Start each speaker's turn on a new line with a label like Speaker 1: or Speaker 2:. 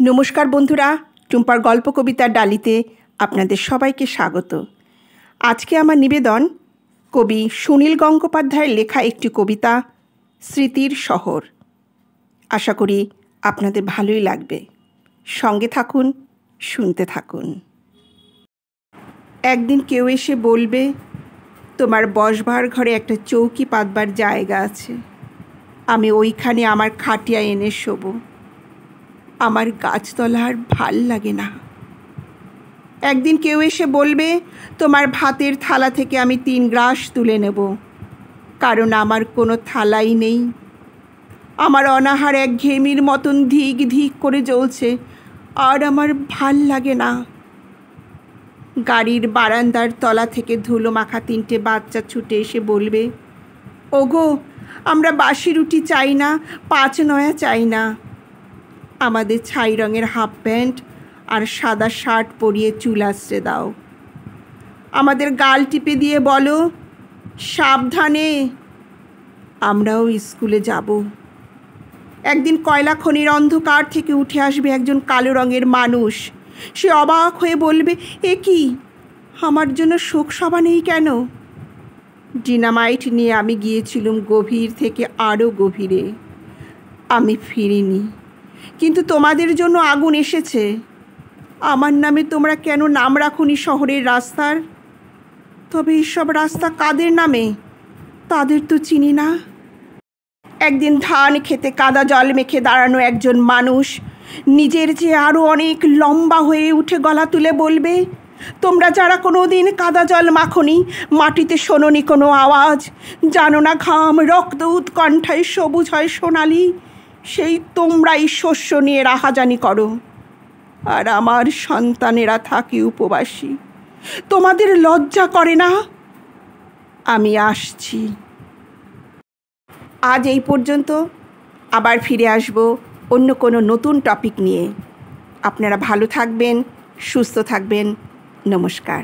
Speaker 1: নমস্কার বন্ধুরা, টুম্পার গল্প কবিতার ডালিতে আপনাদের সবাইকে স্বাগত। আজকে আমার নিবেদন কবি সুনীল গঙ্গোপাধ্যায়ের লেখা একটি কবিতা স্মৃতির শহর। আশা করি আপনাদের ভালোই লাগবে। সঙ্গে থাকুন, শুনতে থাকুন। একদিন কেউ এসে বলবে, তোমার বসবার ঘরে একটা চৌকি পাতবার জায়গা আছে, আমি ওইখানে আমার খাটিয়া এনে শোবো। আমার গাছতলা আর ভাল লাগে না। একদিন কেউ এসে বলবে, তোমার ভাতের থালা থেকে আমি 3 গ্রাস তুলে নেব, কারণ আমার কোনো থালাই নেই। আমার অনাহার একঘেয়েমির মতন ধিক ধিক করে জ্বলছে, আর আমার ভাল লাগে না। গাড়ির বারান্দার তলা থেকে ধুলো মাখা 3টে বাচ্চা ছুটে এসে বলবে, ওগো, আমরা বাসি রুটি চাই না, 5 নয়া চাই না। আমাদের ছাই রঙের হাফ প্যান্ট আর সাদা শার্ট পরিয়ে চুল আঁচড়ে দাও। আমাদের গাল টিপে দিয়ে বলো, সাবধানে, আমরাও স্কুলে যাব। একদিন কয়লা খনির অন্ধকার থেকে উঠে আসবে একজন কালো রঙের মানুষ। সে অবাক হয়ে বলবে, এ কি, আমার জন্য শোক সভা নেই কেন? ডিনামাইট নিয়ে আমি গিয়েছিলাম গভীর থেকে আরও গভীরে। আমি ফিরিনি, কিন্তু তোমাদের জন্য আগুন এসেছে। আমার নামে তোমরা কেন নাম রাখুনি শহরের রাস্তার? তবে এইসব রাস্তা কাদের নামে? তাদের তো চিনি না। একদিন ধান খেতে কাদা জল মেখে দাঁড়ানো একজন মানুষ নিজের চেয়ে আরও অনেক লম্বা হয়ে উঠে গলা তুলে বলবে, তোমরা যারা কোনো দিন কাদা জল মাখনি, মাটিতে শোনোনি কোনো আওয়াজ, জানো না ঘাম রক্ত উৎকণ্ঠায় সবুজ হয় সোনালি, সেই তোমরাই শস্য নিয়ে রাহাজানি করো, আর আমার সন্তানেরা থাকে উপবাসী। তোমাদের লজ্জা করে না? আমি আসছি। আজ এই পর্যন্ত। আবার ফিরে আসব অন্য কোনো নতুন টপিক নিয়ে। আপনারা ভালো থাকবেন, সুস্থ থাকবেন। নমস্কার।